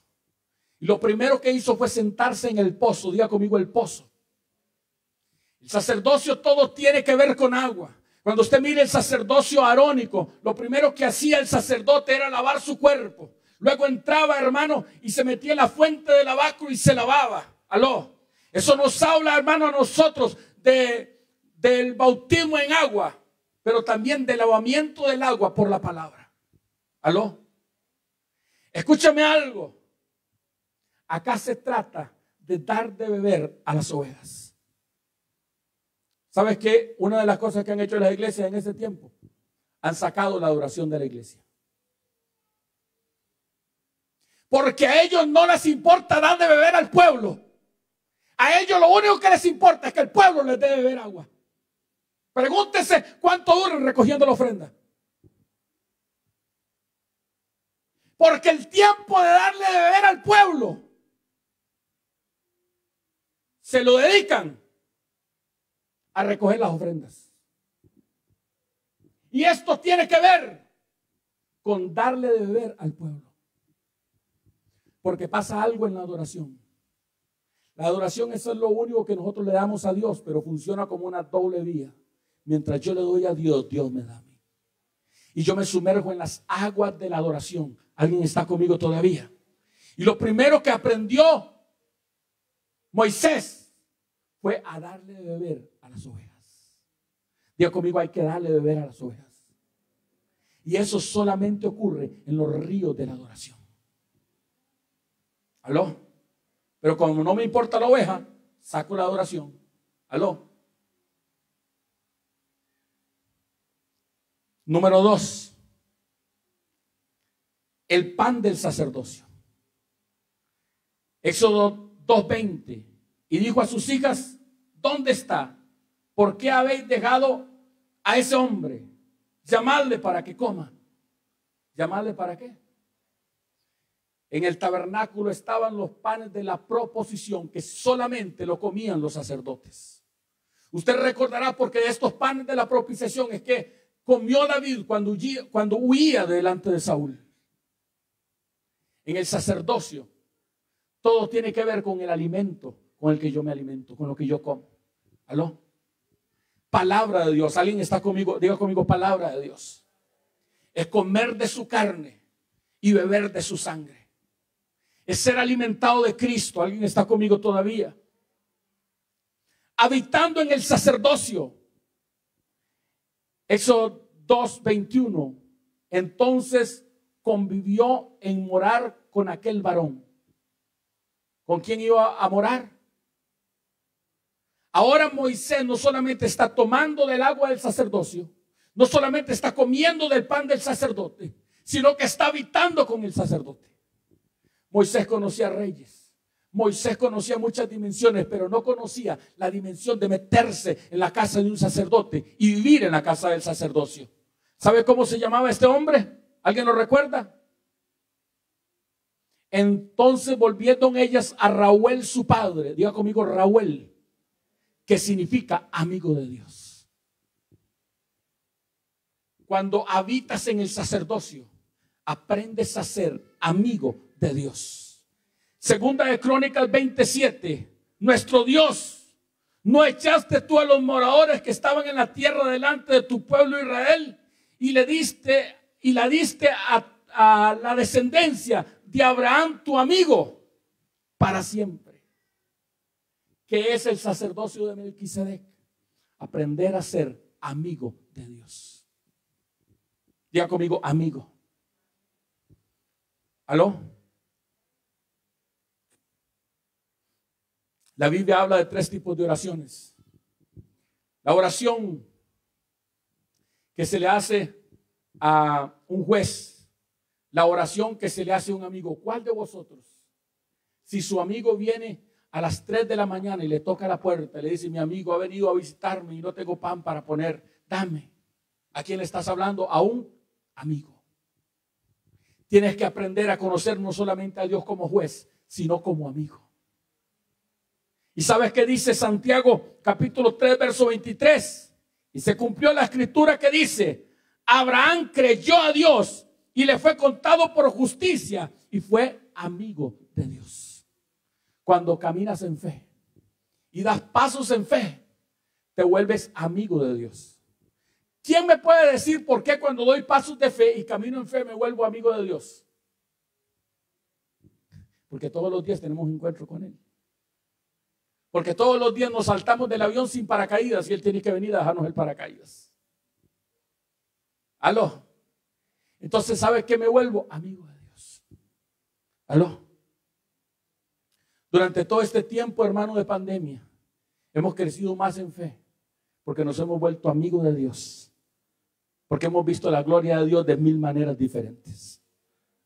Y lo primero que hizo fue sentarse en el pozo. Diga conmigo: el pozo. El sacerdocio todo tiene que ver con agua. Cuando usted mire el sacerdocio arónico, lo primero que hacía el sacerdote era lavar su cuerpo. Luego entraba, hermano, y se metía en la fuente del lavacro y se lavaba. Aló. Eso nos habla, hermano, a nosotros del bautismo en agua, pero también del lavamiento del agua por la palabra. Aló. Escúchame algo. Acá se trata de dar de beber a las ovejas. ¿Sabes qué? Una de las cosas que han hecho las iglesias en ese tiempo, han sacado la adoración de la iglesia. Porque a ellos no les importa dar de beber al pueblo. A ellos lo único que les importa es que el pueblo les dé de beber agua. Pregúntese cuánto duran recogiendo la ofrenda. Porque el tiempo de darle de beber al pueblo se lo dedican a recoger las ofrendas. Y esto tiene que ver con darle de beber al pueblo. Porque pasa algo en la adoración. La adoración, eso es lo único que nosotros le damos a Dios, pero funciona como una doble vía. Mientras yo le doy a Dios, Dios me da a mí. Y yo me sumerjo en las aguas de la adoración. ¿Alguien está conmigo todavía? Y lo primero que aprendió Moisés fue a darle de beber a las ovejas. Diga conmigo: hay que darle de beber a las ovejas. Y eso solamente ocurre en los ríos de la adoración. ¿Aló? Pero como no me importa la oveja, saco la adoración. ¿Aló? Número 2. El pan del sacerdocio. Éxodo 2:20. Y dijo a sus hijas: ¿dónde está? ¿Por qué habéis dejado a ese hombre? Llamadle para que coma. ¿Llamadle para qué? En el tabernáculo estaban los panes de la proposición, que solamente lo comían los sacerdotes. Usted recordará, porque de estos panes de la propiciación es que comió David cuando huía delante de Saúl. En el sacerdocio todo tiene que ver con el alimento con el que yo me alimento, con lo que yo como. ¿Aló? Palabra de Dios. ¿Alguien está conmigo? Diga conmigo: palabra de Dios. Es comer de su carne y beber de su sangre. Es ser alimentado de Cristo. ¿Alguien está conmigo todavía? Habitando en el sacerdocio. Éxodo 2:21. Entonces convivió en morar con aquel varón. ¿Con quién iba a morar? Ahora Moisés no solamente está tomando del agua del sacerdocio, no solamente está comiendo del pan del sacerdote, sino que está habitando con el sacerdote. Moisés conocía reyes, Moisés conocía muchas dimensiones, pero no conocía la dimensión de meterse en la casa de un sacerdote y vivir en la casa del sacerdocio. ¿Sabe cómo se llamaba este hombre? ¿Alguien lo recuerda? Entonces volvieron ellas a Reuel su padre, diga conmigo Reuel, que significa amigo de Dios. Cuando habitas en el sacerdocio, aprendes a ser amigo de Dios. Segunda de Crónicas 27, nuestro Dios, ¿no echaste tú a los moradores que estaban en la tierra delante de tu pueblo Israel y la diste a la descendencia de Abraham tu amigo para siempre? ¿Qué es el sacerdocio de Melquisedec? Aprender a ser amigo de Dios. Diga conmigo, amigo. ¿Aló? La Biblia habla de 3 tipos de oraciones. La oración que se le hace a un juez, la oración que se le hace a un amigo. ¿Cuál de vosotros, si su amigo viene a las 3 de la mañana y le toca la puerta y le dice, mi amigo ha venido a visitarme y no tengo pan para poner, dame? ¿A quién le estás hablando? A un amigo. Tienes que aprender a conocer no solamente a Dios como juez, sino como amigo. ¿Y sabes qué dice Santiago capítulo 3 verso 23? Y se cumplió la escritura que dice, Abraham creyó a Dios y le fue contado por justicia y fue amigo de Dios. Cuando caminas en fe y das pasos en fe, te vuelves amigo de Dios. ¿Quién me puede decir por qué cuando doy pasos de fe y camino en fe me vuelvo amigo de Dios? Porque todos los días tenemos un encuentro con Él. Porque todos los días nos saltamos del avión sin paracaídas y Él tiene que venir a dejarnos el paracaídas. ¿Aló? Entonces, ¿sabe qué? Me vuelvo amigo de Dios. ¿Aló? Durante todo este tiempo, hermano, de pandemia, hemos crecido más en fe porque nos hemos vuelto amigos de Dios. Porque hemos visto la gloria de Dios de 1000 maneras diferentes.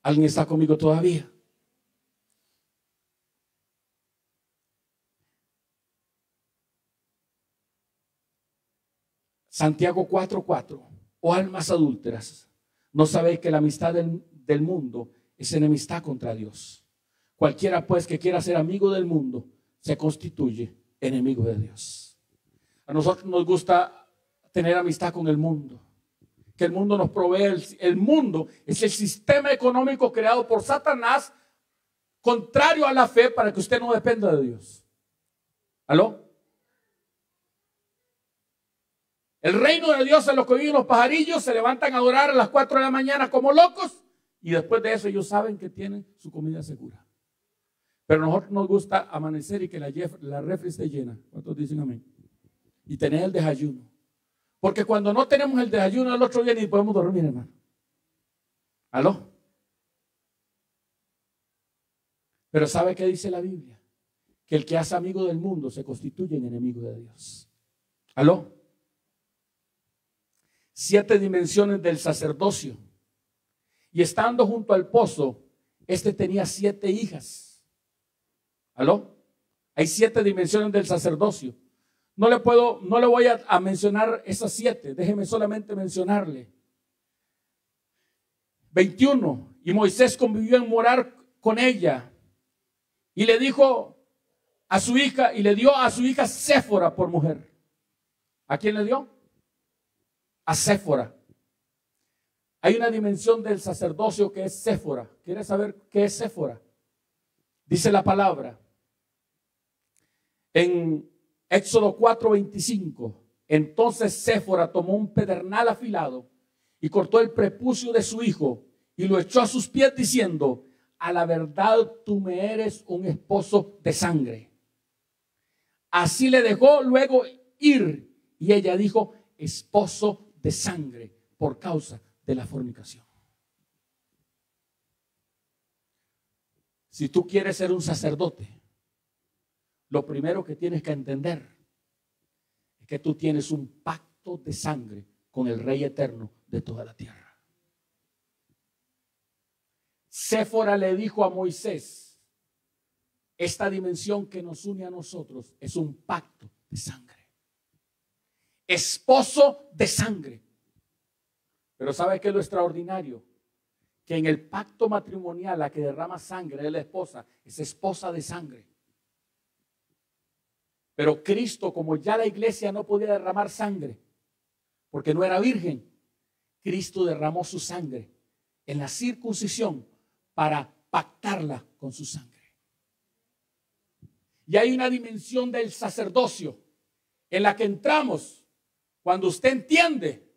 ¿Alguien está conmigo todavía? Santiago 4:4. Oh almas adúlteras, ¿no sabéis que la amistad del mundo es enemistad contra Dios? Cualquiera pues que quiera ser amigo del mundo se constituye enemigo de Dios. A nosotros nos gusta tener amistad con el mundo. Que el mundo nos provee. El mundo es el sistema económico creado por Satanás, contrario a la fe, para que usted no dependa de Dios. ¿Aló? El reino de Dios es lo que viven los pajarillos, se levantan a adorar a las 4 de la mañana como locos y después de eso ellos saben que tienen su comida segura. Pero a nosotros nos gusta amanecer y que la refri esté llena. ¿Cuántos dicen amén? Y tener el desayuno. Porque cuando no tenemos el desayuno el otro día ni podemos dormir, hermano. ¿Aló? Pero ¿sabe qué dice la Biblia? Que el que hace amigo del mundo se constituye en enemigo de Dios. ¿Aló? 7 dimensiones del sacerdocio. Y estando junto al pozo, este tenía 7 hijas. ¿Aló? Hay 7 dimensiones del sacerdocio. No le voy a mencionar esas 7. Déjeme solamente mencionarle. 21. Y Moisés convivió en morar con ella. Y le dijo a su hija, y le dio a su hija Séfora por mujer. ¿A quién le dio? A Séfora. Hay una dimensión del sacerdocio que es Séfora. ¿Quieres saber qué es Séfora? Dice la palabra en Éxodo 4:25. Entonces Séfora tomó un pedernal afilado y cortó el prepucio de su hijo y lo echó a sus pies diciendo: a la verdad tú me eres un esposo de sangre. Así le dejó luego ir y ella dijo: esposo de sangre, por causa de la fornicación. Si tú quieres ser un sacerdote, lo primero que tienes que entender es que tú tienes un pacto de sangre con el Rey eterno de toda la tierra. Séfora le dijo a Moisés, esta dimensión que nos une a nosotros es un pacto de sangre. Esposo de sangre. Pero ¿sabe qué es lo extraordinario? Que en el pacto matrimonial la que derrama sangre es la esposa, es esposa de sangre. Pero Cristo, como ya la iglesia no podía derramar sangre, porque no era virgen, Cristo derramó su sangre en la circuncisión para pactarla con su sangre. Y hay una dimensión del sacerdocio en la que entramos cuando usted entiende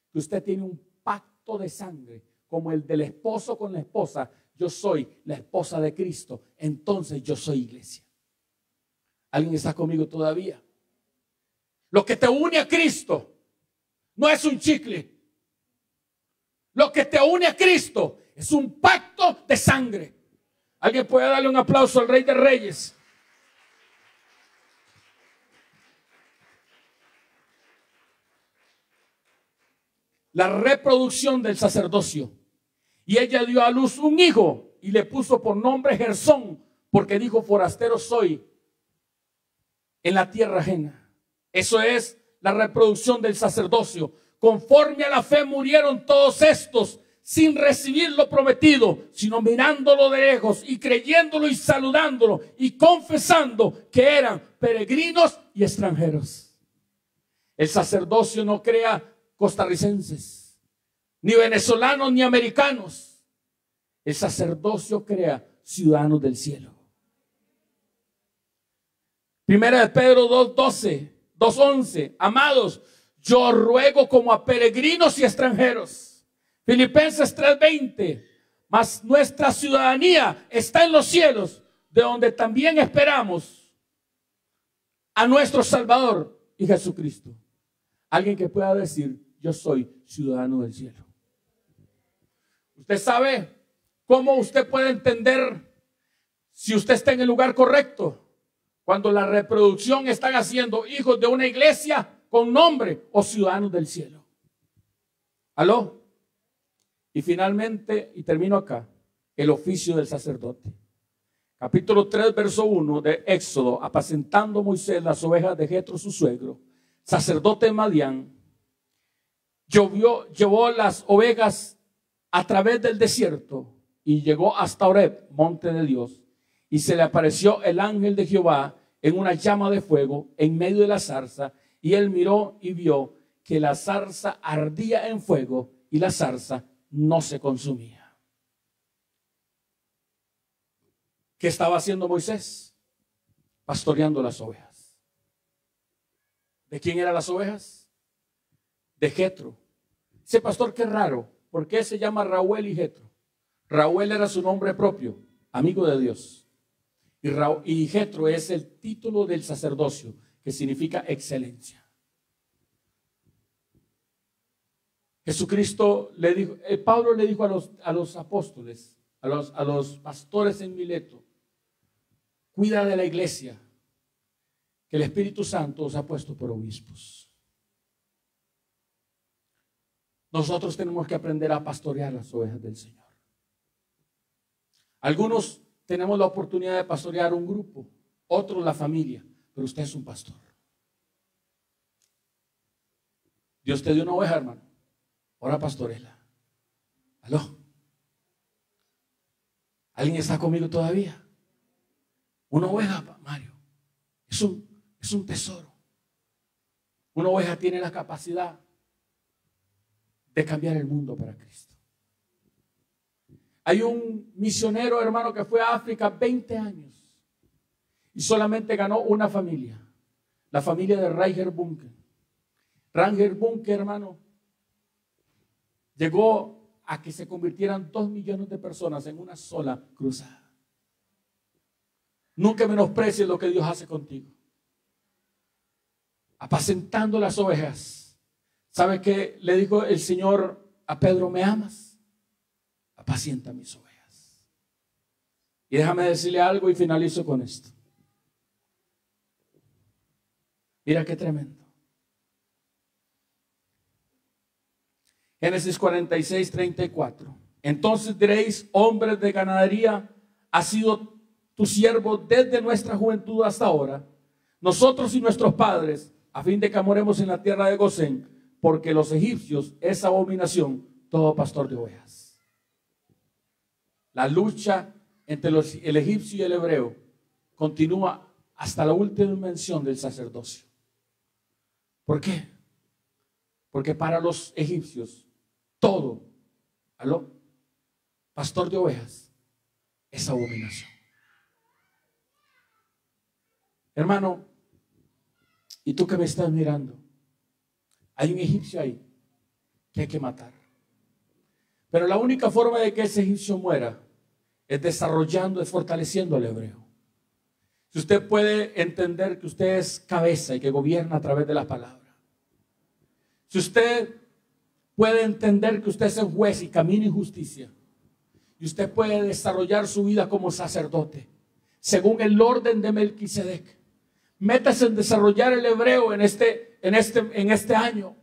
que usted tiene un pacto de sangre como el del esposo con la esposa. Yo soy la esposa de Cristo, entonces yo soy iglesia. ¿Alguien está conmigo todavía? Lo que te une a Cristo no es un chicle. Lo que te une a Cristo es un pacto de sangre. ¿Alguien puede darle un aplauso al Rey de Reyes? La reproducción del sacerdocio. Y ella dio a luz un hijo y le puso por nombre Gersón, porque dijo, forastero soy en la tierra ajena. Eso es la reproducción del sacerdocio. Conforme a la fe murieron todos estos sin recibir lo prometido, sino mirándolo de lejos y creyéndolo y saludándolo y confesando que eran peregrinos y extranjeros. El sacerdocio no crea costarricenses, ni venezolanos, ni americanos. El sacerdocio crea ciudadanos del cielo. Primera de Pedro 2:12, 2:11. Amados, yo ruego como a peregrinos y extranjeros. Filipenses 3:20. Mas nuestra ciudadanía está en los cielos, de donde también esperamos a nuestro Salvador y Jesucristo. Alguien que pueda decir, yo soy ciudadano del cielo. Usted sabe cómo usted puede entender si usted está en el lugar correcto. Cuando la reproducción están haciendo hijos de una iglesia con nombre o ciudadanos del cielo. ¿Aló? Y finalmente, y termino acá, el oficio del sacerdote. Capítulo 3, verso 1 de Éxodo. Apacentando Moisés las ovejas de Jetro su suegro, sacerdote de Madián, llevó las ovejas a través del desierto y llegó hasta Horeb, monte de Dios. Y se le apareció el ángel de Jehová en una llama de fuego en medio de la zarza. Y él miró y vio que la zarza ardía en fuego y la zarza no se consumía. ¿Qué estaba haciendo Moisés? Pastoreando las ovejas. ¿De quién eran las ovejas? De Jetro. Ese pastor, qué raro. ¿Por qué se llama Reuel y Jetro? Reuel era su nombre propio, amigo de Dios. Y Jetro es el título del sacerdocio, que significa excelencia. Jesucristo le dijo, Pablo le dijo a los apóstoles, a los pastores en Mileto, cuida de la iglesia, que el Espíritu Santo os ha puesto por obispos. Nosotros tenemos que aprender a pastorear las ovejas del Señor. Algunos tenemos la oportunidad de pastorear un grupo, otros la familia, pero usted es un pastor. Dios te dio una oveja, hermano. Ahora pastorela. ¿Aló? ¿Alguien está conmigo todavía? Una oveja, Mario, es un tesoro. Una oveja tiene la capacidad de cambiar el mundo para Cristo. Hay un misionero, hermano, que fue a África 20 años y solamente ganó una familia, la familia de Reinhard Bunke. Reinhard Bunke, hermano, llegó a que se convirtieran 2 millones de personas en una sola cruzada. Nunca menosprecies lo que Dios hace contigo. Apacentando las ovejas. ¿Sabe qué le dijo el Señor a Pedro? ¿Me amas? Apacienta mis ovejas. Y déjame decirle algo y finalizo con esto. Mira qué tremendo. Génesis 46, 34. Entonces diréis, hombres de ganadería, ha sido tu siervo desde nuestra juventud hasta ahora, nosotros y nuestros padres, a fin de que moremos en la tierra de Gosén, porque los egipcios es abominación todo pastor de ovejas. La lucha entre el egipcio y el hebreo continúa hasta la última mención del sacerdocio. ¿Por qué? Porque para los egipcios todo, pastor de ovejas, es abominación. Hermano, y tú que me estás mirando, hay un egipcio ahí que hay que matar. Pero la única forma de que ese egipcio muera es desarrollando, es fortaleciendo al hebreo. Si usted puede entender que usted es cabeza y que gobierna a través de la palabra. Si usted puede entender que usted es el juez y camina en justicia. Y usted puede desarrollar su vida como sacerdote, según el orden de Melquisedec. Métase en desarrollar el hebreo en este año.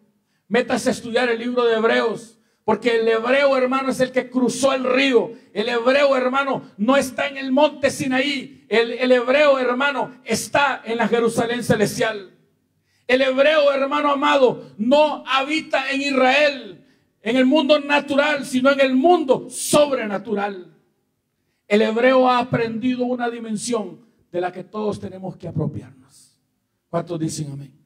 Métase a estudiar el libro de Hebreos. Porque el hebreo, hermano, es el que cruzó el río. El hebreo, hermano, no está en el monte Sinaí. El hebreo, hermano, está en la Jerusalén celestial. El hebreo, hermano amado, no habita en Israel, en el mundo natural, sino en el mundo sobrenatural. El hebreo ha aprendido una dimensión de la que todos tenemos que apropiarnos. ¿Cuántos dicen amén?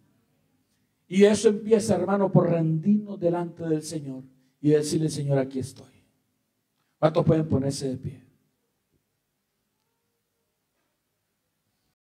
Y eso empieza, hermano, por rendirnos delante del Señor y decirle, Señor, aquí estoy. ¿Cuántos pueden ponerse de pie?